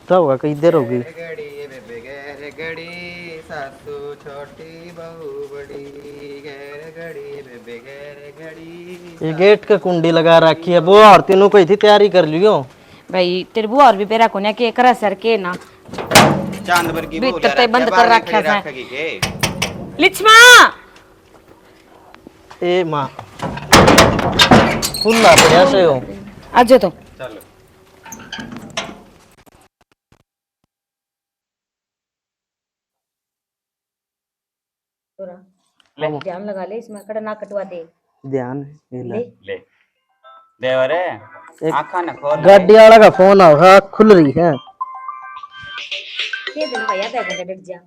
क्या होगा, कई देर होगी। घड़ी बेबे गैर घड़ी सासू छोटी बहू बड़ी गैर घड़ी बेबे गैर घड़ी ये गेट सासू का कुंडी लगा छोटी रखी है वो, बहू और तीनों बड़ी। कही थी तैयारी कर लियो। भाई तेरे बुआ और भी पेरा कोने के करा सर के ना चांद भर की भीतर बहुलिया ते रखी है, बंद कर बाहर नहीं रखा खड़ी सा रखेगी के। लिचमा ए माँ खुला बढ़िया से हो। आज तो चलो ले ध्यान लगा ले इसमें कड़ा ना कटवा दे ध्यान ये ले। ले देवरे एक आँखा न खोल ले। गाड़ी वाला का फोन आओ, खुल रही है। ये दिन भैया दे घंटे डट जा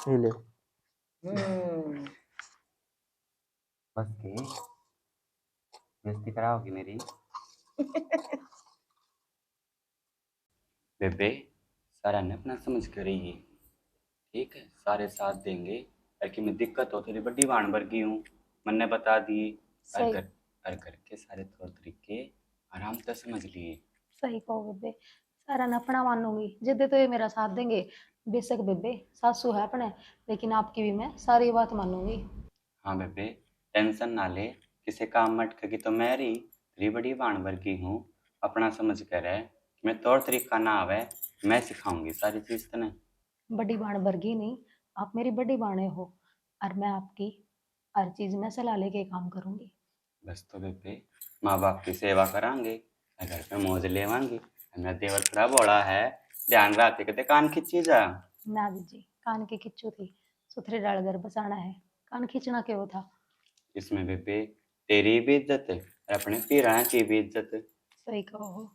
ये ले। बस के बेइज्जती कराओगी मेरी। बेबे सारा ने अपना समझ करेगी, ठीक है, सारे साथ देंगे। कि मैं दिक्कत हो थोड़ी बड़ी वाण वर्गी हूँ, मन ने बता दिए। सही और घर के सारे तौर तरीके आराम से समझ लिए। सही कहो बेबे, सारा न अपना मानूंगी जिद्दे तो ये मेरा साथ देंगे। बेशक बेबे सासू है अपने, लेकिन आपकी भी मैं सारी बात मानूंगी। हाँ बेबे टेंशन ना ले, किसी काम मटकेगी तो मेरी तेरी बड़ी वाण वर्गी हूँ। अपना समझ कर है, मैं तौर तरीका ना आवे मैं सिखाऊंगी सारी चीज तने। बड़ी बाण वर्गी नहीं, आप मेरी बड़ी बाणे हो, और मैं आपकी हर चीज में सलाह लेके काम करूंगी। बस तो बेबे माँ बाप की सेवा करांगे, घर पे मौज लेवांगे। मेरा देवर खड़ा बोला है, ध्यान रखे कहते कान खिंची जा। ना दीजिए, कान की किच्चू थी, सुथरे डाल घर बसाना है, कान खींचना क्यों था। इसमें बेबे तेरी भी इज्जत है और अपने पीरा की भी इज्जत है। सही कहो हो,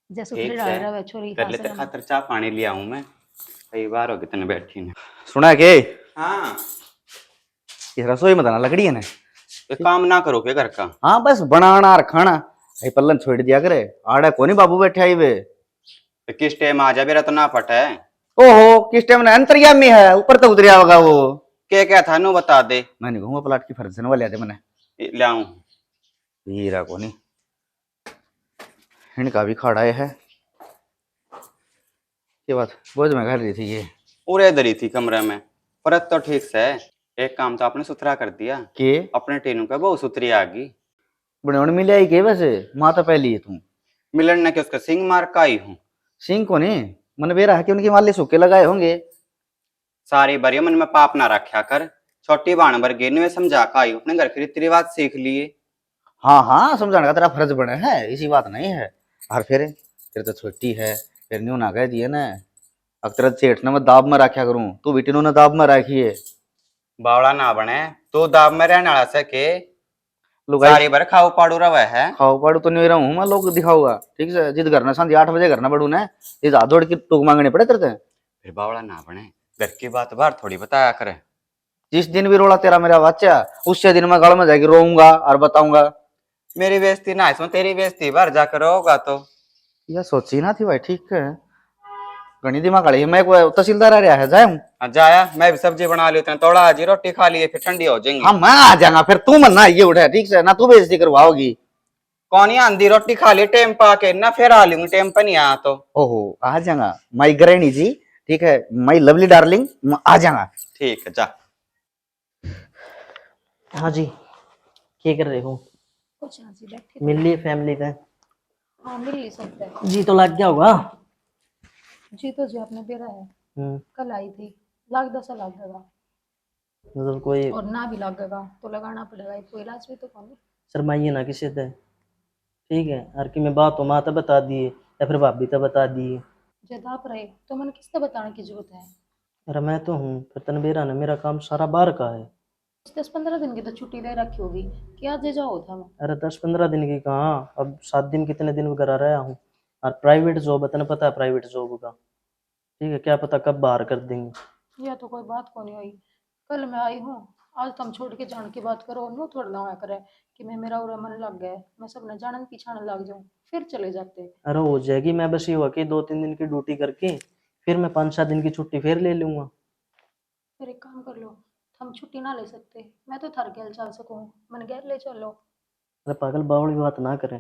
जय सुथरे ठीक डाल है रहा है छोरी कर ले, खास तेरे रहा। खातर चाह पानी लिया हूँ मैं, कई बार हो गए तेने बैठी ने। सुना के हाँ ये रसोई में दाना लकड़ी है ना। ये काम ना करो के घर का। हाँ बस बनाना और खाना, ये पल्लन छोड़ दिया करे। आड़े कोनी बाबू बैठे आई वे। तो किस टाइम आ जा, मेरा तो ना पट है। ओहो किस टाइम ना अंतर्यामी है, ऊपर तो उतरिया होगा वो। क्या था नु बता दे। मैं नहीं कहूँगा, प्लाट की फर्जन वाले आते मैंने। लाऊं हीरा कोनी इनका भी खड़ा है। ये बात बोझ में घर रही थी ये पूरे दरी थी कमरे में, परत तो ठीक से है। एक काम तो आपने सुथरा कर दिया के अपने टेनू का, बहुत सुथरी आ गई। बड़े मिले आई के वैसे माँ तो पहली है तू। मिलन ने के उसका सिंग मार का आई हूँ। सिंह को नहीं मन बेरा है कि उनकी माले सूखे लगाए होंगे। सारी बारी मन में पाप ना रखा कर, छोटी बाण भर गे ने समझा का आई हूँ, अपने घर के रीति रिवाज सीख लिए। हाँ हाँ समझाने का तेरा फर्ज बने है, इसी बात नहीं है। और फिर तो छोटी है, फिर न्यू ना कह दिए ना। अक्सर सेठ ने मैं दाब में रखा करूं, तू बेटी ने दाब में रखी है। बावड़ा ना बने तो दाब में रहने वाला से के लुगाई सारी बार खाओ पाड़ू रवा है। खाओ पाड़ू तो नहीं रहूं मैं, लोग दिखाऊंगा ठीक से। जिद करना शांति 8 बजे करना पड़ू ना, ये हाथ जोड़ के टूक मांगने पड़े तेरे से। फिर बावड़ा ना बने, घर की बात बाहर थोड़ी बताया करे। जिस दिन भी रोड़ा तेरा मेरा बच्चा, उससे दिन मैं गल में जाके रोऊंगा और बताऊंगा। मेरी बेइज्जती ना इसमें तेरी बेइज्जती बाहर जाकर होगा तो। यह सोची ना थी भाई, ठीक है घनी दिमाग वाली है। मैं कोई तहसीलदार आ रहा है जाऊं। जाया मैं भी सब्जी बना ली, उतने थोड़ा हाजी रोटी खा लिए फिर ठंडी हो जाएंगी। हाँ मैं आ जाऊंगा, फिर तू मन ना ये उठे ठीक से ना, तू बेइज्जती करवाओगी। कौन ही आंधी रोटी खा ली टेम पा के ना, फिर आ लूंगी टेम पर नहीं आ तो। ओहो आ जाऊंगा माई ग्रैनी जी, ठीक है माई लवली डार्लिंग, आ जाऊंगा। ठीक है जा। हाँ जी क्या कर रहे हो? कुछ हाँ जी बैठे मिल ली फैमिली का? हाँ मिल ही सकता है जी तो लग गया होगा। जी। तो जी आपने बेरा है, कल आई थी, लाख 10 लगेगा, मतलब कोई और ना भी लगेगा तो लगाना पड़ेगा, कोई इलाज भी तो कौन। शर्माइए ना किसी से, ठीक है। हर की मैं बात हो माँ तो बता दिए या फिर भाभी तो बता दिए। जब आप रहे तो मैंने किससे बताने की जरूरत है। अरे मैं तो हूँ, फिर तनबेरा ना, मेरा काम सारा बाहर का है। 10-15 दिन की तो छुट्टी ले रखी होगी, क्या जे जाओ था मैं। अरे 10-15 दिन की कहाँ, अब 7 दिन कितने दिन वगैरह रहा हूँ। और प्राइवेट जॉब है, तने पता है प्राइवेट जॉब का, ठीक है। क्या पता कब बाहर कर देंगे। यह तो कोई बात को नहीं हुई, कल मैं आई हूँ, आज तुम छोड़ के जान की बात करो। नो थोड़ा ना होया करे कि मैं मेरा उरा मन लग गया, मैं सब न जाने पीछाने लग जाऊं फिर चले जाते। अरे हो जाएगी, मैं बस ये हुआ कि 2-3 दिन की ड्यूटी करके फिर मैं 5-7 दिन की छुट्टी फिर ले लूंगा। फिर एक काम कर लो, हम छुट्टी ना ले सकते, मैं तो थर गेल चल सकूं, मन गैर ले चलो। अरे पागल बावड़ी बात ना करें,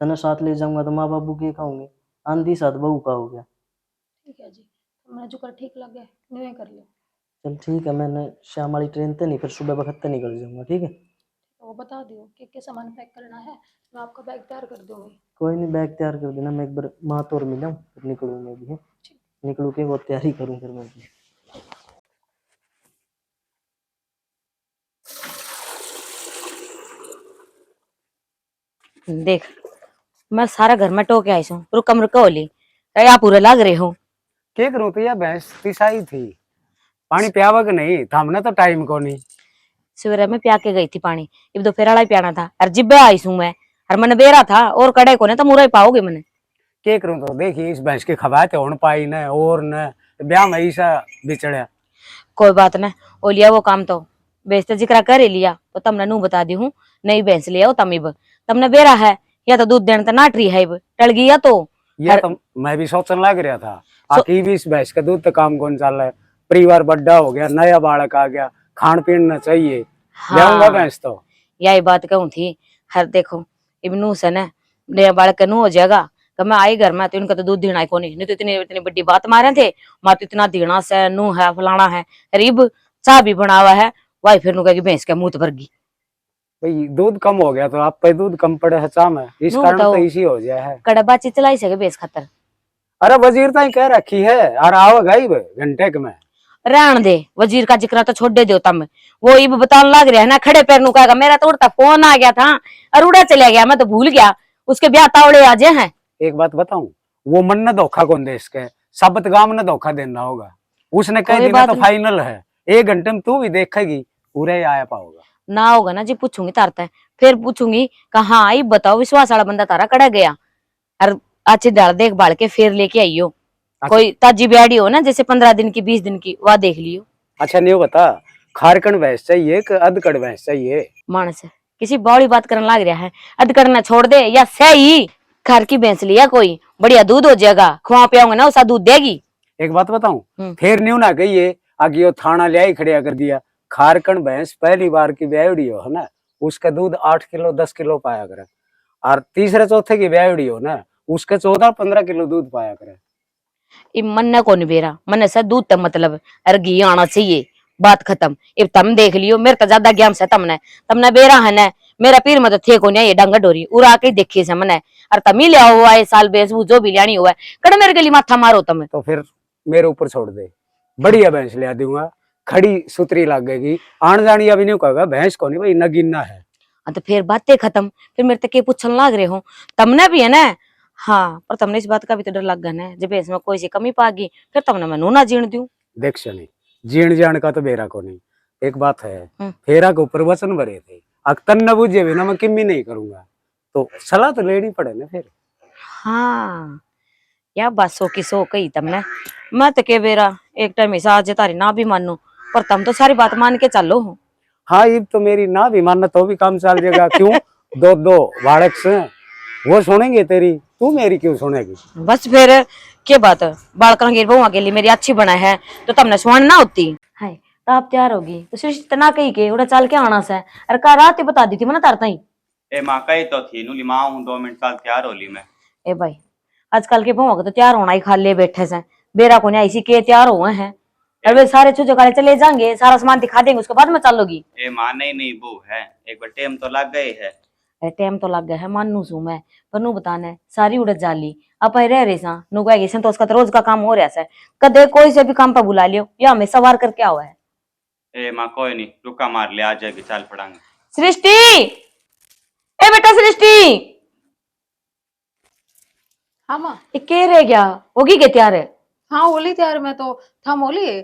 तने साथ ले जाऊंगा तो माँ बाबू के खाऊंगे, आंधी साथ बहू का हो गया। ठीक है जी, मैंने जो कर ठीक लगे न्यू कर लो। चल ठीक है, मैंने शाम वाली ट्रेन तो नहीं, फिर सुबह वक्त निकल जाऊंगा, ठीक है। वो बता दियो कि सामान पैक करना है, मैं आपका बैग तैयार कर दूंगी। कोई नहीं, बैग तैयार कर देना, मैं एक बार माँ तो और मिला हूँ, फिर निकलूँ मैं भी, है। निकलू के वो तैयारी करूँ फिर मैं भी। देख, मैं सारा घर में टोके आई हूँ, रुका मुरुका होली या पूरे लाग रहे हो। के करूं तो यह भैंस तिसाई थी, पानी पियावा कि नहीं था, हमने तो टाइम को नहीं। सवेरे में प्या के गई थी पानी, अब दोपहर वाला ही पियाना था, और जिब्बे आई हूँ मैं, और मैंने बेरा था और कड़े को ने तो मुरा ही पाओगे मैंने। के करूं तो देखिए इस भैंस के खवाते होने पाई न और न ब्याह में ऐसा बिचड़िया। कोई बात ना, ओ लिया वो काम तो बेचते जिक्र कर ही लिया, तो तमने नू बता दी हूँ, नई भैंस लिया तम इब तमने बेरा है, या तो दूध देने तो नाटरी है, इब टल गया तो ये तो मैं भी सोचने लग रहा था, आखिर भी इस भैंस का दूध तो काम कौन चल रहा है, परिवार बड़ा हो गया, नया बालक आ गया, खान पीन न चाहिए, जाऊंगा भैंस तो। यही बात कहूँ थी। हर देखो इबनू से न नया बालक नू हो जाएगा, कब मैं आई घर में तो इनका तो दूध देना को नहीं तो इतनी इतनी बड़ी बात मारे थे, माँ तो इतना देना से नू है फलाना है, रिब चाह भी बनावा है, वाई फिर नू कहेगी भैंस के मुंह भर गई। भाई दूध कम हो गया तो आप पे दूध कम पड़े है चा में, इस नू कारण बताओ। तो इसी हो गया है। कड़बा चिचलाई सके भैंस खातर। अरे वजीर तो ही कह रखी है, अरे आओगा ही घंटे के में। रहन दे, वजीर का जिक्र तो छोड़ दे दो तम, वो इब बताने लग रहा है ना, खड़े पैर नू कहेगा मेरा तो उड़ता फोन आ गया था और उड़ा चला गया, मैं तो भूल गया, उसके ब्याह तावड़े आजे हैं। एक बात बताऊं, वो मन ने धोखा कौन दे इसके, सबत गांव ने धोखा देना होगा, उसने कह कोई दिया बात तो नहीं। फाइनल है, 1 घंटे में तू भी देखेगी पूरे ही आया पाओगा। ना होगा ना जी, पूछूंगी तारते, फिर पूछूंगी कहा आई बताओ विश्वास वाला बंदा तारा कड़ा गया, और अच्छी दाल देख भाल के फिर लेके आइयो, कोई ताजी ब्याड़ी हो ना जैसे 15 दिन की 20 दिन की, वह देख लियो। अच्छा नहीं बता, खारकन भैंस चाहिए कि अधकड़ भैंस चाहिए? मानस किसी बड़ी बात करने लग रहा है, अध करना छोड़ दे या सही घर की भैंस लिया कोई बढ़िया दूध हो जाएगा, खुआ पियाऊंगा ना उसा दूध देगी। एक बात बताऊं, फिर न्यू ना कहिए आगे वो थाना ले आई खड़िया कर दिया, खारकन भैंस पहली बार की ब्यावड़ी हो है ना, उसका दूध 8 किलो 10 किलो पाया करे, और तीसरे चौथे की ब्यावड़ी हो ना, उसके 14-15 किलो दूध पाया करे। मन को नहीं बेरा, मन से दूध तक मतलब अरे घी आना चाहिए, बात खत्म। अब तम देख लियो, मेरे तो ज्यादा ज्ञान से तमने तमने बेरा है ना, मेरा पीर में तो थे को नहीं ये डंगा डोरी उड़ा के देखिए से मने, और तम ही लिया हुआ है साल बेस जो भी लियानी हुआ है, कड़ मेरे गली माथा मारो तम। तो फिर मेरे ऊपर छोड़ दे, बढ़िया भैंस ले दूंगा, खड़ी सुतरी लगेगी, आन जानी अभी नहीं कहेगा भैंस को नहीं भाई नगीना है। तो फिर बातें खत्म, फिर मेरे तक के पूछने लग रहे हो तमने भी है ना। हाँ पर तमने इस बात का भी तो डर लग गया ना, जब इसमें कोई सी कमी पागी फिर तमने मैं ना जीण दूं। देख शनि, जीण जान का तो बेरा को नहीं, एक बात है, फेरा के ऊपर वचन भरे थे, अक्तन न बुझे बिना मैं किम्मी नहीं करूंगा, तो सलाह तो लेनी पड़े ना फिर। हाँ या बात सो की सो कही तमने, मैं तो के बेरा एक टाइम ऐसा आज तारी ना भी मानू, पर तुम तो सारी बात मान के चलो हो। हाँ ये तो मेरी ना भी मानना तो भी काम चल जाएगा, क्यों दो बालक से वो सुनेंगे तेरी, तू मेरी क्यों सुनेगी? बस फिर क्या बात है, बालका गिर बहुआ के लिए मेरी अच्छी बना है तो तुमने सुन ना होती है, तो आप तैयार होगी तो सिर्फ इतना कही के उड़ा चाल के आना से, अरे का रात ही बता दी थी मैंने तारता ही। ए माँ कही तो थी नुली माँ हूँ 2 मिनट काल तैयार होली मैं। ए भाई आजकल के बहुआ तो तैयार होना ही खाली बैठे से, बेरा को नहीं ऐसी के तैयार हुए हैं, अरे सारे चूजे काले चले जाएंगे, सारा सामान दिखा देंगे, उसके बाद में चलोगी। ए माँ नहीं वो है, एक बार टेम तो लग गए है। टाइम तो लग गया है मानू सू मैं, पर नू बताना है सारी उड़द जाली आप रह रही सा नू कहेगी तो उसका तो रोज का काम हो रहा है, कदे कोई से भी काम पर बुला लियो या हमें सवार करके आओ है। ए माँ कोई नहीं, रुका मार ले, आ जाएगी, चल पड़ांगे। सृष्टि, ए बेटा सृष्टि। हाँ माँ। के रह गया, होगी के तैयार है? हाँ होली तैयार, मैं तो थम होली है।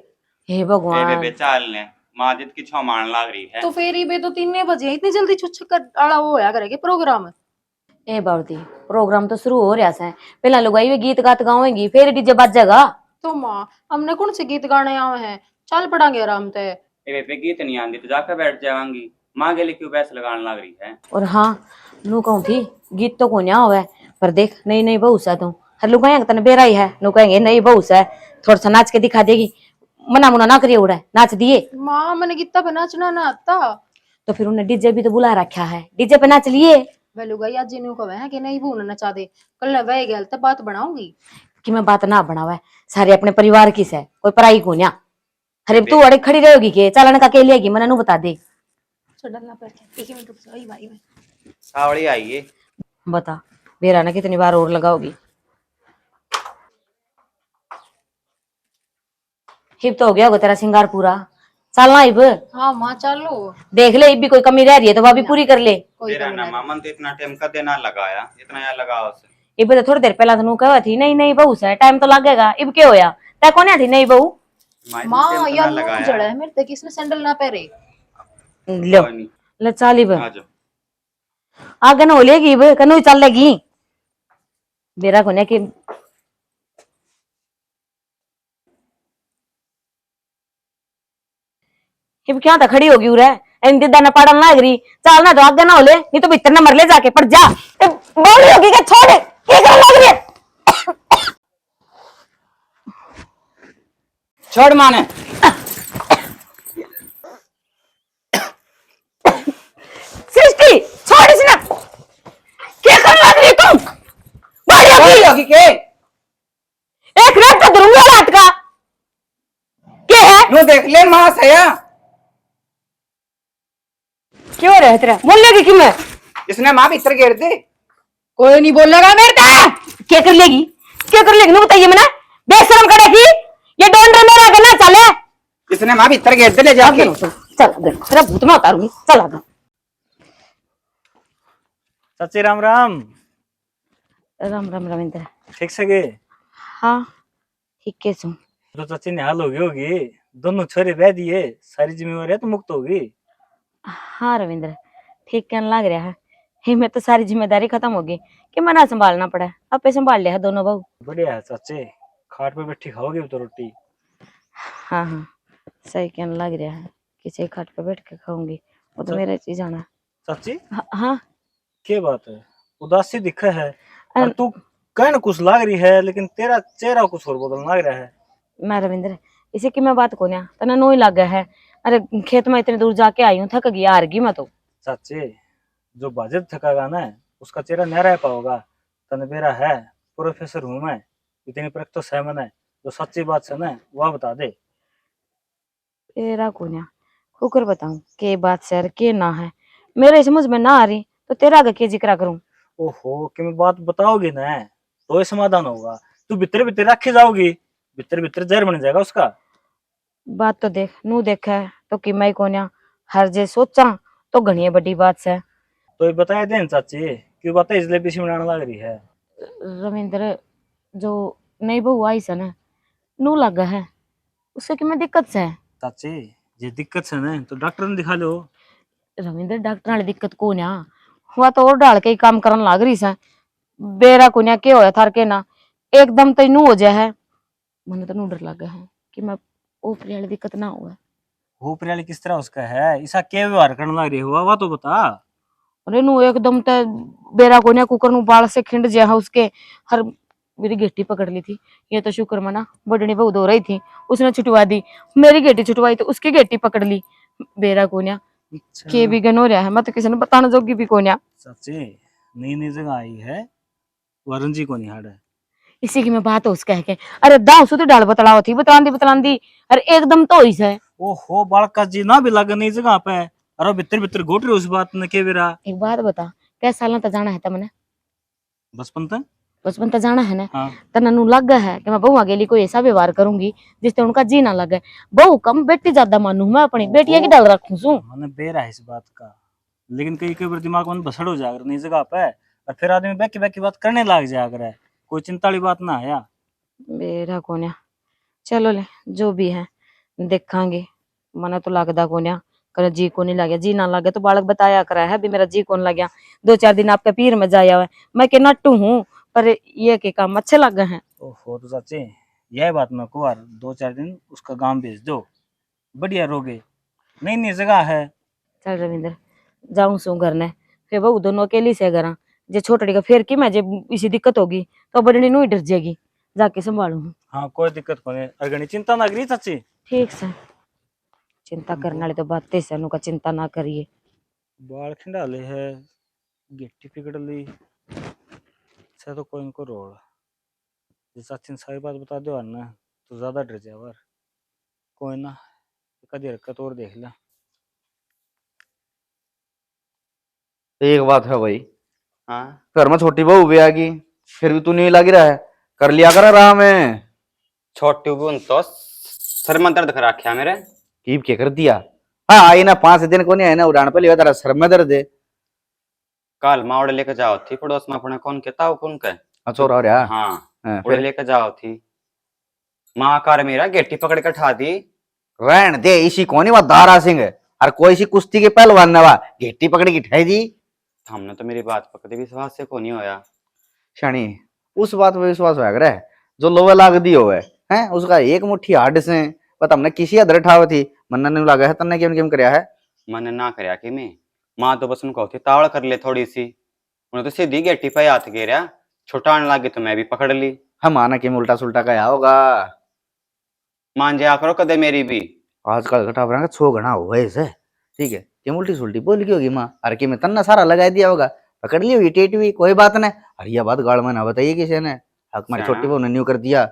हे भगवान। ए बे चाल ने माजिद की छो मारन लाग रही है। तो फेरी बे तो 3 बजे, इतनी जल्दी छुच्छक कर आड़ा वो होया करेगी प्रोग्राम। ए बावती प्रोग्राम तो शुरू हो रहा है, पहला लुगाई वे गीत गात गावेंगी, फिर डीजे बजेगा। तो माँ हमने कौन से गीत गाने आवे हैं, चल पड़ांगे आराम से। ए बे गीत नहीं आंदी तो जाकर बैठ जावांगी, माँ के लिए क्यों पैसे लगाने लग रही है? और हाँ नू कहूँ थी गीत तो को हुआ, पर देख नई बहू सा तू हर लुगाई तने बेरा ही है, नू कहेंगे नई बहू सा थोड़ा सा नाच के दिखा देगी, मना मुना ना करिए उड़ा नाच दिए। माँ मैंने कितना पे नाचना ना आता। तो फिर उन्हें डीजे भी तो बुला रखा है, डीजे पे नाच लिए। वे लोग आज जिन्हों को है कि नहीं वो नचा दे, कल वह गया तब बात बनाऊंगी। कि मैं बात ना बनावा, सारे अपने परिवार की से, कोई पराई को न्या। अरे तू अड़े खड़ी रहेगी के चालन का के लेगी, मना नु बता दे। चढ़ना पर एक ही मिनट रुक जाओ भाई मैं। सावड़ी आइए। बता बेरा ना कितनी बार और लगाओगी। हिप तो हो गया होगा तेरा सिंगार पूरा, चलना इब। हाँ माँ चलो। देख ले इब भी कोई कमी रह रही है तो वह भी पूरी कर ले। कोई तेरा कमी ना ना मामन तो इतना टाइम का देना लगाया, इतना या लगाओ उसे। इब तो थोड़ी देर पहला तनु कहा थी नहीं नहीं बहू से टाइम तो लगेगा, इब क्या होया तै कोने थी नहीं बहू। माँ यार मुंह जड़ा है मेरे तक, किसने सैंडल ना पहरे। लो ले चल इब आ जाओ। आगे न हो लेगी इब कनु चल लेगी बेरा कोने की। इब क्या था खड़ी होगी उरे इन दिदा न पड़न लाग रही, चल ना तो आगे ना हो ले नहीं तो भीतर न मर ले जाके पड़ जा। बोल रही होगी कि छोड़ क्या करने लग रही है। छोड़ माने। सृष्टि छोड़ इसने, क्या करने लग रही है तुम। बड़ी होगी के एक रेट तो दूंगा रात का क्या है। नो देख ले मां सया, क्यों रहे तेरा बोलेगी कि मैं इसने मां भीतर घेर दे। कोई नहीं बोलेगा मेरे पे। क्या कर लेगी, क्या कर लेगी बताइए मैंने बेशरम करेगी ये डोंड मेरा आगे ना चले। इसने मां भीतर घेर दे ले जाके। चल आगे तेरा भूत में उतारूंगी, चल आगे। चाची राम राम। राम राम रविंद्र। ठीक से गे? हाँ ठीक है सु। तो चाची निहाल होगी, दोनों छोरे बह दिए, सारी जिम्मेवारी तो मुक्त होगी। हाँ रविंद्र ठीक कहने लग रहा है, ही में तो सारी जिम्मेदारी खत्म होगी कि मना संभालना पड़ा है, अब पे संभाल लिया है दोनों बहू। बढ़िया है चाचे, खाट पे बैठी खाओगे तो रोटी। हाँ हाँ सही कहने लग रहा है, किसी खाट पे बैठ के खाऊंगी, वो तो मेरा चीज आना। चाची हाँ क्या बात है, उदासी दिखा है और तू कहने कुछ लाग रही है लेकिन तेरा चेहरा कुछ और बदल लग रहा है। मैं रविंद्र इसे की मैं बात को ना तना नो ही लग गया है। अरे खेत में इतने दूर जाके आई हूँ, थक गई हार गई मैं तो। चाचे जो बाजिद थकागा ना उसका चेहरा नहीं रह पाओगा। तने मेरा है प्रोफेसर हूँ मैं, इतनी परख तो सहमन है, जो सच्ची बात है ना वह बता दे। तेरा को ना खुकर बताऊं के बात सर के ना है, मेरे समझ में ना आ रही तो तेरा आगे के जिक्र करूं। ओहो कि मैं बात बताओगी ना तो ये समाधान होगा, तू भीतर भीतर रखी जाओगी, भीतर भीतर जहर बन जाएगा उसका। बात तो देख नू देखा है तो कि मैं कोन्या हर जे सोचा तो घनी बड़ी बात से। तो ये बताए देन चाची क्यों बात इसलिए पीछे बनाने लग रही है। रविंद्र जो नई बहू आई से ना नू लगा है उससे कि मैं दिक्कत से है। चाची ये दिक्कत है ना तो डॉक्टर ने दिखा लो। रविंद्र डॉक्टर वाली दिक्कत को ना हुआ तो और डाल के ही काम करन लाग रही से, बेरा को ना के होया थार के ना एकदम तो नू हो जाए है, मन तो नू डर लगा है कि मैं ऊपरी वाली दिक्कत ना हुआ। ऊपर वाली किस तरह उसका है, ऐसा क्या व्यवहार करने लग रही हुआ वह तो बता। अरे नू एकदम ते बेरा को ना कुकर नु बाल से खिंड जा उसके हर मेरी गेटी पकड़ ली थी। ये तो शुक्र मना बड़नी बहू दो रही थी उसने छुटवा दी, मेरी गेटी छुटवाई तो उसकी गेटी पकड़ ली। बेरा को ना के भी गन हो रहा है, मैं तो किसी ने बताना जोगी भी कोन्या। चाची नई नई जगह आई है, वरुण जी को नहीं हाड़ है। इसी की मैं बात हो उसका है के अरे दाऊ सु तो डाल बतलाओ थी बतलांदी अरे एकदम तो ही है। ओहो बालका जी ना भी लगा नई जगह पे, अरे भीतर भीतर घोट रहे उस बात ने के बेरा। एक बात बता क्या साल तो जाना है तमने बचपन तक बचपन तो जाना है ना। हाँ तना नु लग है कि मैं बहू आगे लिए कोई ऐसा व्यवहार करूंगी जिससे उनका जी ना लगे। बहू कम बेटी ज्यादा मानू मैं अपनी बेटिया की डाल रखू सू। मैंने बेरा है इस बात का, लेकिन कई कई बार दिमाग में बसड़ हो जाकर नई जगह पे और फिर आदमी बैकी बैकी बात करने लग जाकर है, कोई चिंता वाली बात ना आया। मेरा कोन्या चलो ले जो भी है देखांगे, मना तो लगदा कोन्या कर जी को नहीं लगे, जी ना लगे तो बालक बताया करा है भी मेरा जी कौन लग गया। 2-4 दिन आपके पीर में जाया हुआ मैं के नट्टू हूँ पर ये के काम अच्छे लगे हैं। ओहो तो चाची यह बात मैं कुआर 2-4 दिन उसका गांव भेज दो, बढ़िया रोगे, नई नई जगह है। चल रविंद्र जाऊं सू घर ने फिर बहू दोनों अकेली से घर जे छोटड़ी का फिर की मैं जे इसी दिक्कत होगी तो बड़नी नू ही डर जाएगी, जाके संभालू। हाँ कोई दिक्कत को नहीं, अगनी चिंता ना करी चाची। ठीक से चिंता करने वाली तो बातें से का चिंता ना करिए। बाल खिंडाले है, गिट्टी पिघड़ ली से तो कोई इनको रोल जैसा अच्छी सारी बात बता दो ना तो ज्यादा डर जावर। कोई ना, कदी हरकत और देख ला। एक बात है भाई, हाँ घर में छोटी बहू भी आ गई, फिर भी तू नहीं लग रहा है। कर लिया कर आराम है। छोटी बून तो सर में दर्द करा रखा मेरे। कीप के कर दिया। हाँ आई ना 5 दिन को नहीं है ना उड़ान पे लिया तेरा सर में दर्द है। कल माँ उड़े लेके जाओ थी पड़ोस में अपने कौन के ताऊ कौन के। अच्छा हो रहा। हाँ हाँ, उड़े फिर लेके जाओ थी। माँ कार मेरा गेटी पकड़ के ठा दी। रहन दे, इसी कोनी वा दारा सिंह और कोई सी कुश्ती के पहलवान नवा घेटी पकड़ की ठह दी। हमने तो मेरी बात पकड़ी विश्वास से को नहीं होया। शानी उस बात पे विश्वास होया करे जो लोवे लाग दी होवे हैं, उसका एक मुट्ठी हाड से पता हमने किसी अदर ठाव थी मन्ना ने लगा है तन्ने केम केम करया है। मैंने ना करया कि मैं माँ तो बस उनको थी तावड़ कर ले थोड़ी सी। उन्हें तो सीधी गेटी पे हाथ गेरा छुटाने लगी तो मैं भी पकड़ ली। हम आना केम उल्टा सुल्टा का होगा। मान जाया करो कदे मेरी भी। आजकल घटा बना छो घना हुआ है इसे। ठीक है केम उल्टी सुल्टी बोल की होगी माँ अरे कि मैं तन्ना सारा लगा दिया होगा, पकड़ ली होगी टेटवी, कोई बात नहीं। अरे यह बात गाड़ में ना बताइए किसी ने, हमारी छोटी बहू ने न्यू कर दिया।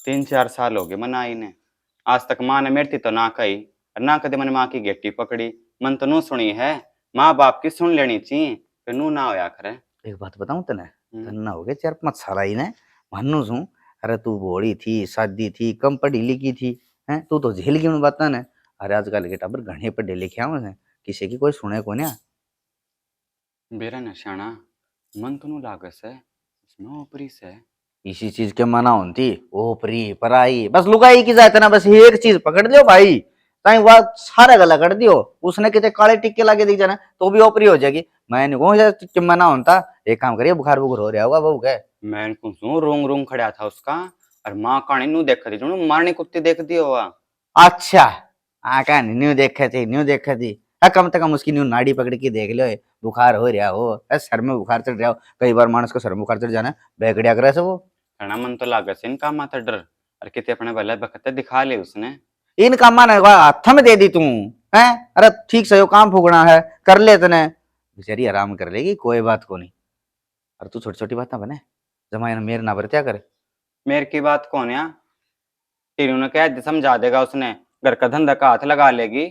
3-4 साल हो गए मनाई ने, आज तक माँ ने मेरती तो ना कही और ना कदे मैंने माँ की गेटी पकड़ी। मन तो नू सुनी है, माँ बाप की सुन लेनी चाहिए फिर नू ना होया करे। एक बात बताऊं तने, तन्ना हो गए 4-5 साल आई ने मानू छू। अरे तू बोड़ी थी, शादी थी, कम पढ़ी लिखी थी हैं, तू तो झेल गई बात ने। अरे आजकल के टाबर घने पढ़े लिखे आवे किसी की कोई सुने को ना। बेरा नशाना मन तो नू लागस है इसमें ऊपरी से इसी चीज के मना होती ओपरी पराई बस लुगाई की जाए ना, बस एक चीज पकड़ लियो भाई ताई बात सारा गला कर दियो। उसने कितने काले टिक्के लागे दिख जाना तो भी ओपरी हो जाएगी। मैं नहीं कहूँ मना होता। एक काम करिए बुखार बुखार हो रहा होगा बहू के। मैं इनको रोंग रोंग खड़ा था उसका और माँ काणी नू देख दी जो मारने कुत्ते देख दी हुआ। अच्छा आका न्यू देखे थी न्यू देखे थी। कम से कम उसकी न्यू नाड़ी पकड़ के देख लो बुखार हो रहा हो, सर में बुखार चढ़ रहा हो। कई बार मानस को सर में बुखार चढ़ जाना बैगड़िया करे से वो खड़ा मन तो लागस इनका माथा डर और कितने अपने भले बखते दिखा ले उसने। इन काम हाथ में दे दी तू है। अरे ठीक से काम फूकना है कर ले तने, बेचारी आराम कर लेगी कोई बात को नहीं। अरे तू छोटी छोटी बात ना बने जमाया मेरे ना बरत्या करे। मेरे की बात कौन या तीनों ने कह समझा देगा उसने, घर का धंधा का हाथ लगा लेगी।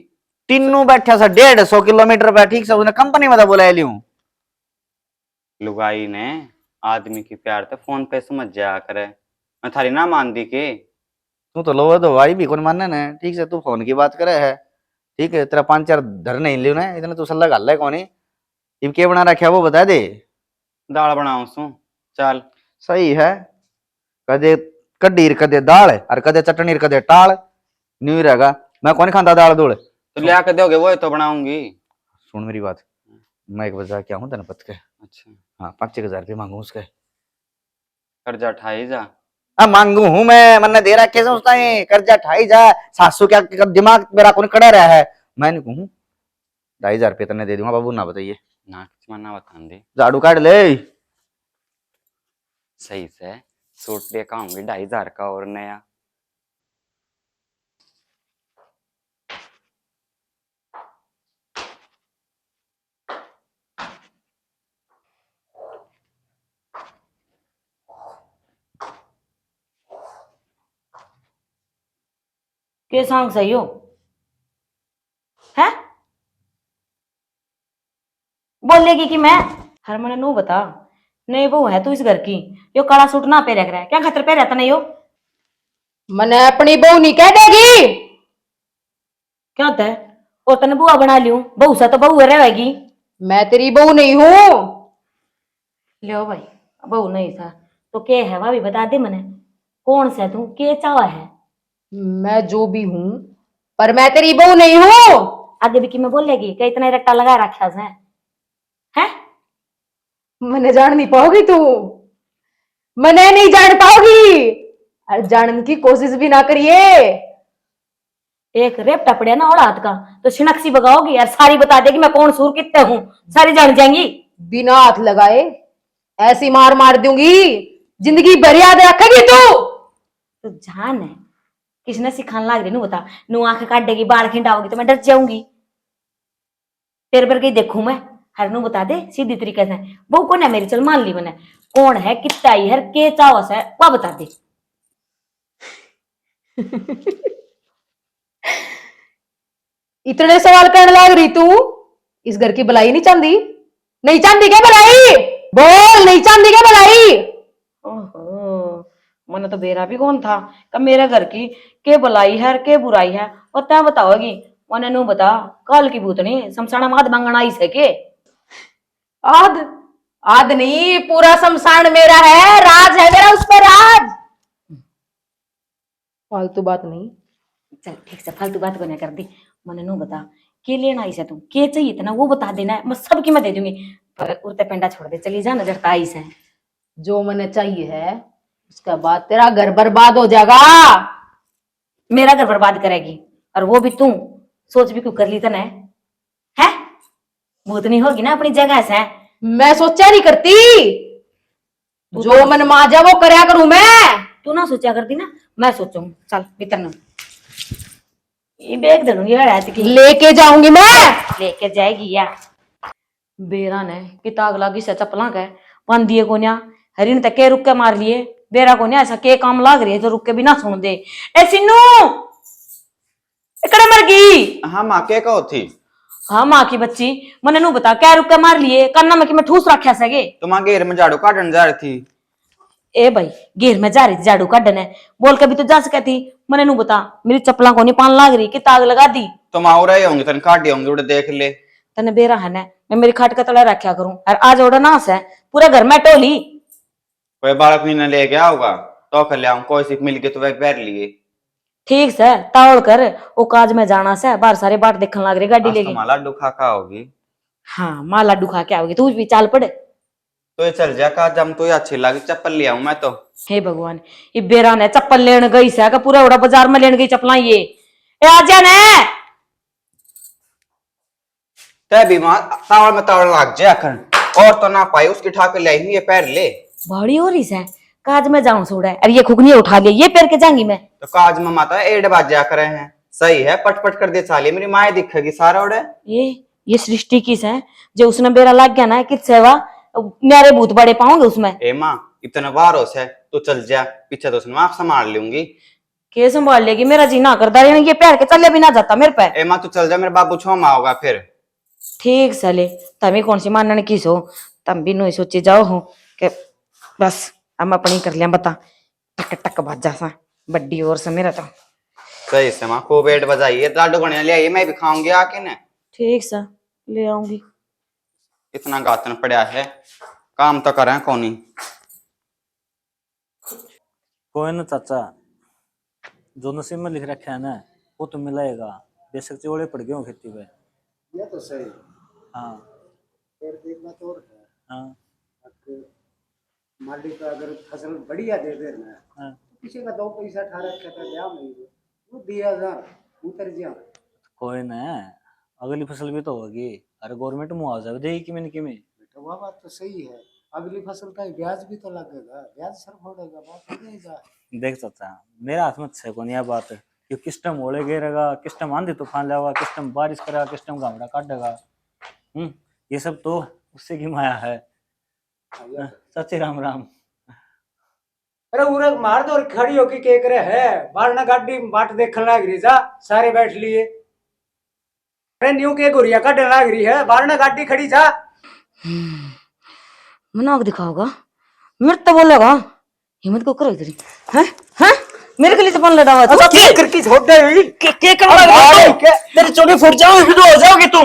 तीनों बैठा सा 150 किलोमीटर पे ठीक से उसने कंपनी में तो बुला लियो। लुगाई ने आदमी की प्यार तो फोन पे समझ जाया करे, मैं थारी ना मान दी के। तू तो लो तो भाई भी कौन मानने ने, ठीक से तू फोन की बात करे है। ठीक है तेरा 5-4 धर नहीं लियो ना इतने तू सल्ला गल है कौन इब के बना रखा वो बता दे। दाल बनाऊ सू चल। सही है, कदे कड्डी कदे दाल और कदे चटनी कदे टाल न्यू रहेगा। मैं कौन खाता दाल दूल तो ले आके दोगे वो तो बनाऊंगी। सुन मेरी बात, मैं एक बजा क्या हूँ तेना पत के। अच्छा हाँ 5-6 हजार मांगू उसके। कर्जा ठाई जा। अब मांगू हूँ मैं, मैंने दे रखा सोचता है कर्जा ठाई जा। सासू क्या दिमाग मेरा कौन कड़ा रहा है। मैं नहीं कहूँ 2,500 रुपये तेने दे दूंगा बाबू ना बताइए। ना किस मना बता दे झाड़ू काट ले। सही से सूट लेकर आऊंगी 2,500 का और नया। के सांग सही हो है बोलेगी कि मैं हर मने नू बता नहीं वो है तू इस घर की यो काला सूट ना पे रख रहा है क्या खतर पे रहता नहीं हो। मने अपनी बहू नहीं कह देगी। क्या होता है और तने बुआ बना लियो बहू सा तो बहू रहेगी। मैं तेरी बहू नहीं हूँ। लो भाई बहू नहीं था तो के है वह भी बता दे मने कौन सा तू के चावा है। मैं जो भी हूँ पर मैं तेरी बहू नहीं हूँ। आगे भी कि मैं बोलेगी कि इतना रट्टा लगा रखा है मने जान नहीं पाओगी तू, मने नहीं जान पाओगी और जानने की कोशिश भी ना करिए। एक रेप टपड़े ना और हाथ का तो छिनक सी बगाओगी और सारी बता देगी मैं कौन सूर कितने हूँ सारी जान जाएंगी। बिना हाथ लगाए ऐसी मार मार दूंगी जिंदगी भर याद रखेगी तू। तो जान है किसने सिखाने लाग रही नु बता। नु आंख काटेगी बाल खिंडाओगी तो मैं डर जाऊंगी। तेरे पर कहीं देखूं मैं। हर नु बता दे सीधी तरीके से। वो कौन है मेरी, चल मान ली मैंने। कौन है, कितना ही है, के चावस है, वह बता दे। इतने सवाल करने लग रही तू? इस घर की भलाई नहीं चाहती? नहीं चाहती क्या भलाई? बोल, नहीं चाहती क्या भलाई? ओहो, मन तो बेरा भी कौन था कब मेरे घर की के भलाई है के बुराई है, और तय बताओगी। मैंने नु बता, कल की भूतनी शमशाना माद मांगना आई से के? आद आद नहीं, पूरा शमशान मेरा है, राज है मेरा, उस पर राज। फालतू बात नहीं। चल ठीक से फालतू बात को नहीं कर दी। मैंने नु बता, के लेना आई से तू, के चाहिए इतना वो बता देना, मैं सबकी मैं दे दूंगी। पर उड़ते पेंडा छोड़ दे, चली जा नजर आई से। जो मैंने चाहिए है, उसके बाद तेरा घर बर्बाद हो जाएगा। मेरा घर बर्बाद करेगी, और वो भी तू सोच भी क्यों कर ली तने है? भूतनी होगी ना अपनी जगह से। मैं सोचा नहीं करती, जो मन माजा वो करया करूं मैं। तू ना सोचा करती ना, मैं सोचूं। चल भीतर न ये बैग दे दूंगी रात की। लेके जाऊंगी मैं। लेके जाएगी या बेरा ने किताब लागी से चपला के पान दिए को न्या। हरिन तक के रुक के मार लिए, बेरा को न्या ऐसा के काम लाग रही है जो रुक के बिना सुन दे। ए सिन्नू इकड़े मर गई। हाँ माँ के कहो थी? हाँ माँ की बच्ची, मने नु बता क्या रुक के मार लिए, कन्ना में कि मैं ठूस रखा सके। तुम घेर में झाड़ू काटने जा रही थी। ए भाई घेर में जा रही थी झाड़ू काटने, बोल के भी तो जा सकती। मने नु बता, मेरी चप्पला को नहीं पान लाग रही कि ताग लगा दी। तुम आओ रहे होंगे तन काटे होंगे, उड़े देख ले। तने बेरा है ना, मैं मेरी खाट का तला रखा करूं, और आज ओड़ा नास है पूरा घर में टोली। कोई बालक नहीं ले गया होगा तो कर ले आऊं, कोई सिर्फ मिल के तो वह पैर लिए। ठीक से तावड़ कर, वो काज में जाना से बाहर सारे बाट देखने लग रही गाड़ी लेके। माला डुखा खा होगी। हाँ माँ लड्डू खा के आओगी, तू भी चाल पड़े। तो ये चल जा का जम तो अच्छी लगी, चप्पल ले आऊं मैं तो। हे भगवान, ये बेरा ने चप्पल लेने गई से पूरा उड़ा बाजार में लेने गई चप्पला ये। ए आजा ने तय बीमार तावड़ में तावड़ लाग जा कर, और तो ना पाई उसकी ठाक ले आई, ये पैर ले। बड़ी हो रही से काज में जाऊं सोड़ा, अरे ये खुकनी उठा ले, ये पैर के जाऊंगी मैं। तो काज में माता 8 बज जा करे हैं, सही है पट पट कर दे साली, मेरी माए दिखेगी सारा उड़े। ये सृष्टि किस है जो उसने बेरा लग गया ना, किस सेवा मेरे भूत बड़े पाऊंगे उसमें। ए माँ इतना वारोस है, तू चल जा पीछे, तो उसने आप संभाल लूंगी। के संभाल लेगी, मेरा जी ना करता, ये पैर के चले भी ना जाता मेरे पे। ए माँ तू चल जा, मेरे बाबू छोमा होगा फिर। ठीक सले, तभी कौन सी मानने की सो, तम भी नहीं सोची जाओ हो कि बस हम अपनी कर लिया। बता टक टक बाजा सा बड्डी और से मेरा तो। सही से माँ खूब पेट बजाइए, लाडू बढ़िया ले आइए, मैं भी खाऊंगी आके न। ठीक सा ले आऊंगी। इतना गातन पड़ा है, काम तो करें कौन। कोई ना चाचा, जो नसीब में लिख रखा है ना वो तो मिलेगा, बेशक चोड़े पड़ गए हो खेती पे। ये तो सही। हाँ फिर एक बात और है, हाँ मालिक अगर फसल बढ़िया दे दे ना, हाँ। किसी का 2 पैसा ठा रखा था क्या नहीं, वो दिया जा उतर जा। कोई ना, अगली फसल भी तो होगी, अरे गवर्नमेंट मुआवजा भी देगी कि में। बेटा वह बात तो सही है, अगली फसल का ब्याज भी तो लगेगा, ब्याज सर फोड़ेगा, बात हो जाएगा। देख चाचा, मेरा हाथ में छे को नहीं बात, कि किस टाइम ओले गिरेगा, किस टाइम आंधी तूफान लाएगा, किस टाइम बारिश करेगा, किस टाइम गामड़ा काटेगा। ये सब तो उससे की माया है। सच्चे राम राम। अरे उरे मार दो, खड़ी होके के करे है, बाहर ना गाड़ी बाट देखने लाग रही जा, सारे बैठ लिए। अरे न्यू के गुरिया काटने लाग रही है, बाहर ना गाड़ी खड़ी जा। मनाक दिखाओगा, मेरे तो बोलेगा, हिम्मत को करो इधर। हैं हैं मेरे के लिए चप्पल लड़ा हुआ अच्छा के करके छोड़ दे, के तेरी चोटी फूट जाओगी, फिर हो जाओगी तू,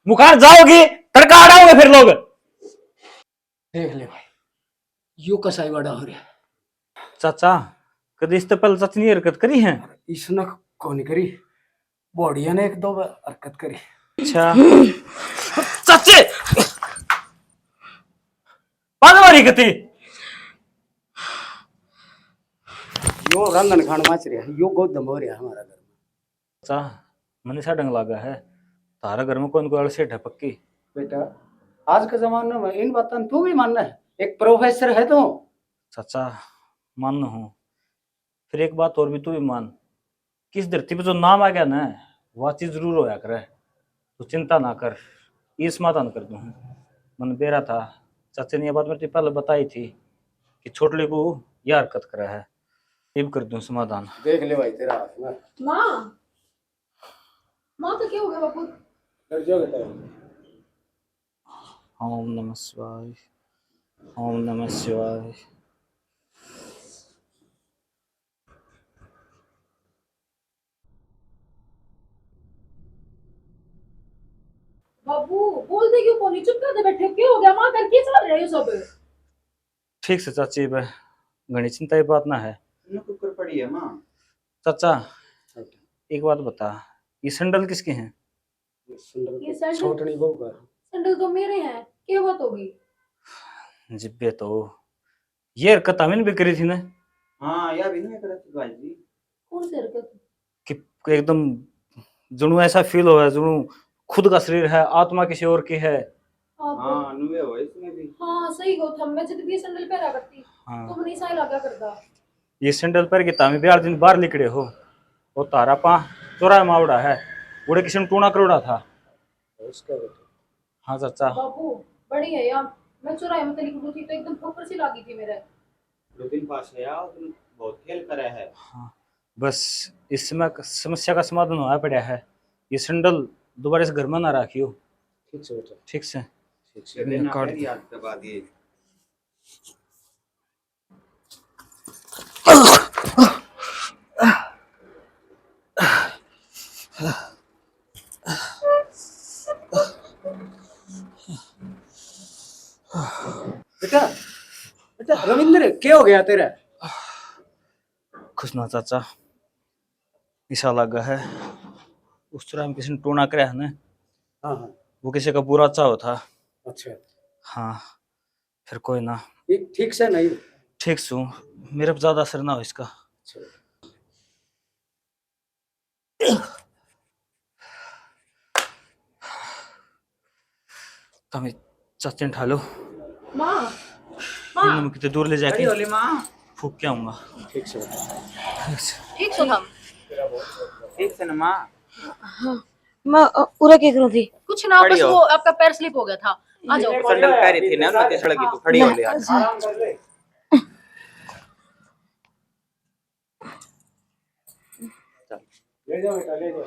मुखार जाओगी, तड़का आड़ाओगे फिर लोग। देख ले भाई, यो कसाई बड़ा हो रहा है। चाचा कभी इससे पहले चाची ने हरकत करी है? इसने कौन करी, बॉडिया ने 1-2 बार हरकत करी। अच्छा चाचे पागल कती यो रंगन खान माच रहा है, यो गोदम हो रहा है हमारा घर में। चाचा मनी सा डंग लगा है, तारा घर में कौन कोई अलसेट है पक्की। बेटा आज के जमाने में इन बातों तू भी मानना है, एक प्रोफेसर है तो। चाचा मान हूँ, फिर एक बात और भी तू भी मान, किस धरती पे जो नाम आ गया ना वह चीज जरूर होया करे। तो चिंता ना कर, ये समाधान कर दूं। मन बेरा था, चाचा ने ये बात मेरे को पहले बताई थी कि छोटले को यह हरकत करा है, अब कर दूं समाधान। देख ले भाई तेरा हाथ ना माँ, माँ तो क्या हो गया बापू? डर जाओगे तो ओम नमः शिवाय, ओम नमः शिवाय। बाबू बोलते क्यों कौन? चुप कर बैठे हो? क्या हो गया माँ? करके चल रहे हो सब? ठीक से चाची, बह घनी चिंता की बात ना है। कुकर पड़ी है माँ। चाचा एक बात बता, ये सैंडल किसके हैं? ये सैंडल, छोटनी बहू का सैंडल तो मेरे हैं। क्या बात होगी? जिब्बे तो ये हरकत हमें भी करी थी ना, हाँ यह भी नहीं करती बाजी। कौन सी हरकत? कि एकदम जुनू ऐसा फील हो है जुनू खुद का शरीर है, आत्मा किसी और की है। आप हाँ नुवे हो इसमें भी। हाँ सही हो थम। मैं जब भी सैंडल पहना करती हाँ, तो नहीं सही लगा करता। ये सैंडल पर के तामी 4 दिन बाहर निकले हो, वो तारा पा चौराहा मावड़ा है, उड़े किसी ने टूना करोड़ा था। उसका बेटा हाँ चाचा, बाबू बड़ी है यार। मैं चुराई में तली थी तो एकदम ठोकर सी लगी थी मेरे। दो दिन पास है यार, तुम बहुत खेल करे है। हाँ बस इस समय समस्या का समाधान होया पड़ा है। ये सैंडल दोबारा इस घर में ना रखियो, ठीक से बेटा ठीक से? ठीक से देना काट फिर याद करवा दिए। बेटा बेटा रविंद्र क्या हो गया तेरा? कुछ ना चाचा, ऐसा लगा है उस तरह में किसी ने टोना कराया है ना, हाँ हाँ वो किसी का बुरा चाहो था। अच्छा हाँ फिर कोई ना, ये ठीक से नहीं ठीक सू, मेरे पे ज्यादा असर ना हो इसका। अच्छा कमी चाचा ने ठालो, माँ, इन्हें कितने दूर ले जाके होली माँ। फूक के आऊंगा। ठीक से बेटा ठीक सो थम। ठीक से ना माँ। मैं उरा क्या करूं थी? कुछ ना, खड़ी बस हो। वो आपका पैर स्लिप हो गया था। आ जाओ। सैंडल पहरी थी ना उन्होंने सड़क की, तो खड़ी हो ले आज। आराम कर ले ले जाओ बेटा ले जाओ